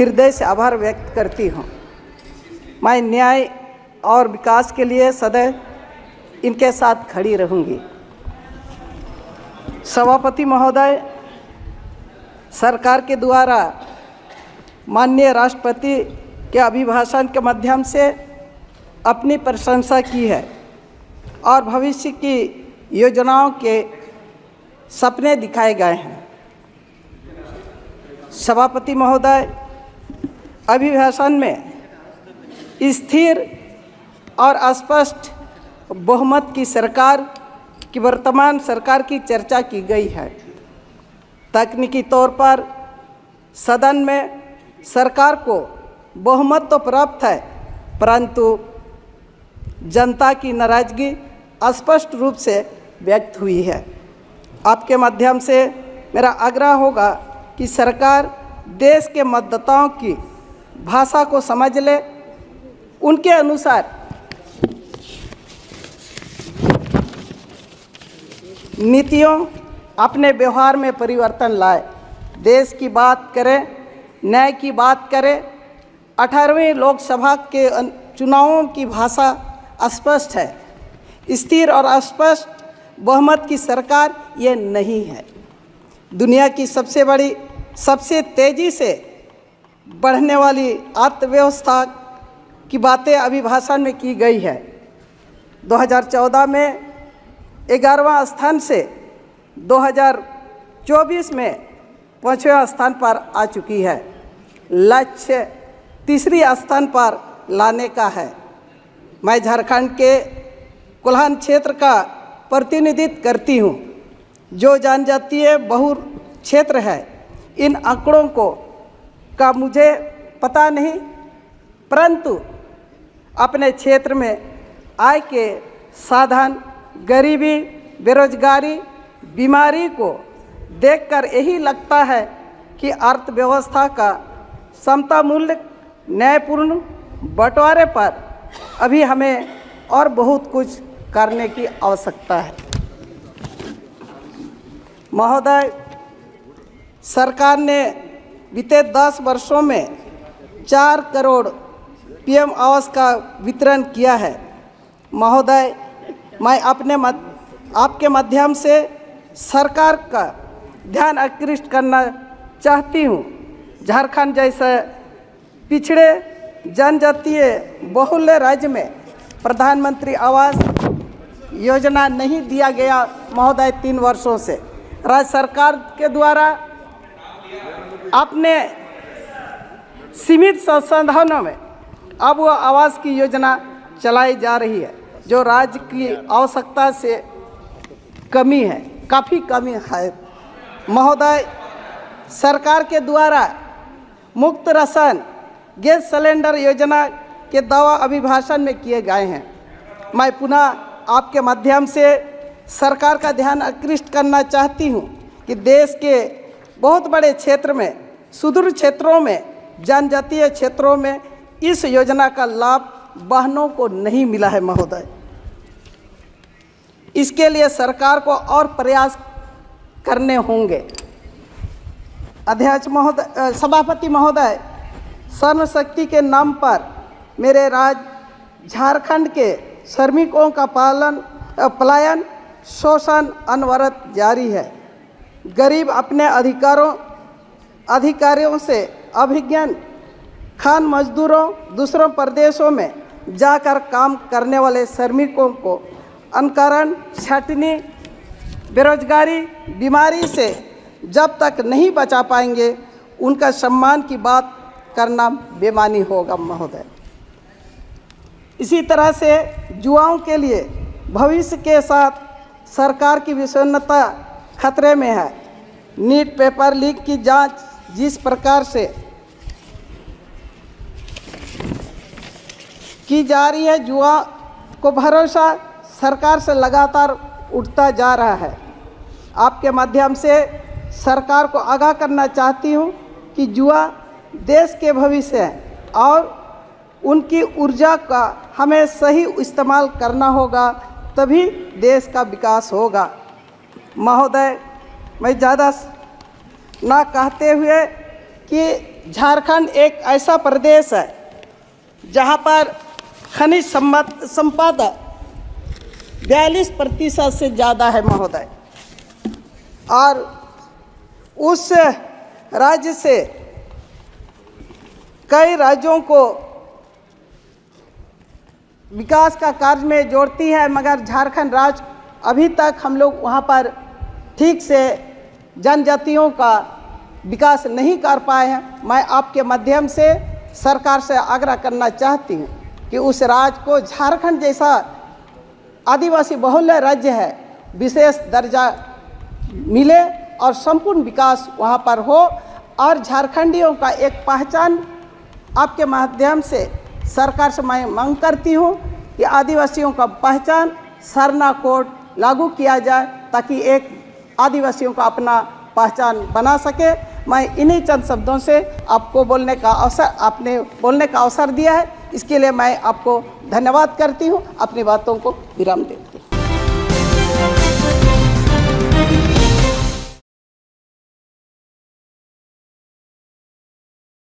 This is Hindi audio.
हृदय से आभार व्यक्त करती हूँ। मैं न्याय और विकास के लिए सदैव इनके साथ खड़ी रहूँगी। सभापति महोदय, सरकार के द्वारा माननीय राष्ट्रपति के अभिभाषण के माध्यम से अपनी प्रशंसा की है और भविष्य की योजनाओं के सपने दिखाए गए हैं। सभापति महोदय, अभिभाषण में स्थिर और स्पष्ट बहुमत की सरकार की वर्तमान सरकार की चर्चा की गई है। तकनीकी तौर पर सदन में सरकार को बहुमत तो प्राप्त है, परंतु जनता की नाराजगी स्पष्ट रूप से व्यक्त हुई है। आपके माध्यम से मेरा आग्रह होगा कि सरकार देश के मतदाताओं की भाषा को समझ ले, उनके अनुसार नीतियों अपने व्यवहार में परिवर्तन लाए, देश की बात करें, न्याय की बात करें। 18वीं लोकसभा के चुनावों की भाषा स्पष्ट है। स्थिर और स्पष्ट बहुमत की सरकार ये नहीं है। दुनिया की सबसे बड़ी, सबसे तेज़ी से बढ़ने वाली अर्थव्यवस्था की बातें अभिभाषण में की गई है। 2014 में 11वां स्थान से 2024 में 5वें स्थान पर आ चुकी है। लक्ष्य तीसरी स्थान पर लाने का है। मैं झारखंड के कोल्हान क्षेत्र का प्रतिनिधित्व करती हूँ, जो जनजातीय बहुल क्षेत्र है। इन आंकड़ों का मुझे पता नहीं, परंतु अपने क्षेत्र में आय के साधन, गरीबी, बेरोजगारी, बीमारी को देखकर यही लगता है कि अर्थव्यवस्था का समता मूल्य न्यायपूर्ण बंटवारे पर अभी हमें और बहुत कुछ करने की आवश्यकता है। महोदय, सरकार ने बीते 10 वर्षों में 4 करोड़ पीएम आवास का वितरण किया है। महोदय, मैं आपके माध्यम से सरकार का ध्यान आकृष्ट करना चाहती हूँ। झारखंड जैसे पिछड़े जनजातीय बहुल्य राज्य में प्रधानमंत्री आवास योजना नहीं दिया गया महोदय। 3 वर्षों से राज्य सरकार के द्वारा अपने सीमित संसाधनों में अब वो आवास की योजना चलाई जा रही है, जो राज्य की आवश्यकता से कमी है, काफ़ी कमी है। महोदय, सरकार के द्वारा मुफ्त राशन गैस सिलेंडर योजना के दावा अभिभाषण में किए गए हैं। मैं पुनः आपके माध्यम से सरकार का ध्यान आकृष्ट करना चाहती हूँ कि देश के बहुत बड़े क्षेत्र में, सुदूर क्षेत्रों में, जनजातीय क्षेत्रों में इस योजना का लाभ बहनों को नहीं मिला है। महोदय, इसके लिए सरकार को और प्रयास करने होंगे। अध्यक्ष महोदय, सभापति महोदय, सर्वशक्ति के नाम पर मेरे राज्य झारखंड के श्रमिकों का पलायन, शोषण अनवरत जारी है। गरीब अपने अधिकारियों से अभिज्ञ खान मजदूरों, दूसरों प्रदेशों में जाकर काम करने वाले श्रमिकों को अनकरण, छटनी, बेरोजगारी, बीमारी से जब तक नहीं बचा पाएंगे, उनका सम्मान की बात करना बेमानी होगा। महोदय, इसी तरह से युवाओं के लिए भविष्य के साथ सरकार की विसन्नता खतरे में है। नीट पेपर लीक की जांच जिस प्रकार से की जा रही है, युवा को भरोसा सरकार से लगातार उठता जा रहा है। आपके माध्यम से सरकार को आगाह करना चाहती हूँ कि युवा देश के भविष्य हैं और उनकी ऊर्जा का हमें सही इस्तेमाल करना होगा, तभी देश का विकास होगा। महोदय, मैं ज़्यादा ना कहते हुए कि झारखंड एक ऐसा प्रदेश है जहां पर खनिज संपदा 42% से ज़्यादा है महोदय, और उस राज्य से कई राज्यों को विकास का कार्य में जोड़ती है, मगर झारखंड राज्य अभी तक हम लोग वहाँ पर ठीक से जनजातियों का विकास नहीं कर पाए हैं। मैं आपके माध्यम से सरकार से आग्रह करना चाहती हूँ कि उस राज्य को झारखंड जैसा आदिवासी बहुल्य राज्य है विशेष दर्जा मिले और संपूर्ण विकास वहाँ पर हो, और झारखंडियों का एक पहचान आपके माध्यम से सरकार से मैं मांग करती हूँ कि आदिवासियों का पहचान सरना कोड लागू किया जाए ताकि एक आदिवासियों का अपना पहचान बना सके। मैं इन्हीं चंद शब्दों से आपको बोलने का अवसर, आपने बोलने का अवसर दिया है, इसके लिए मैं आपको धन्यवाद करती हूँ। अपनी बातों को विराम देती हूँ।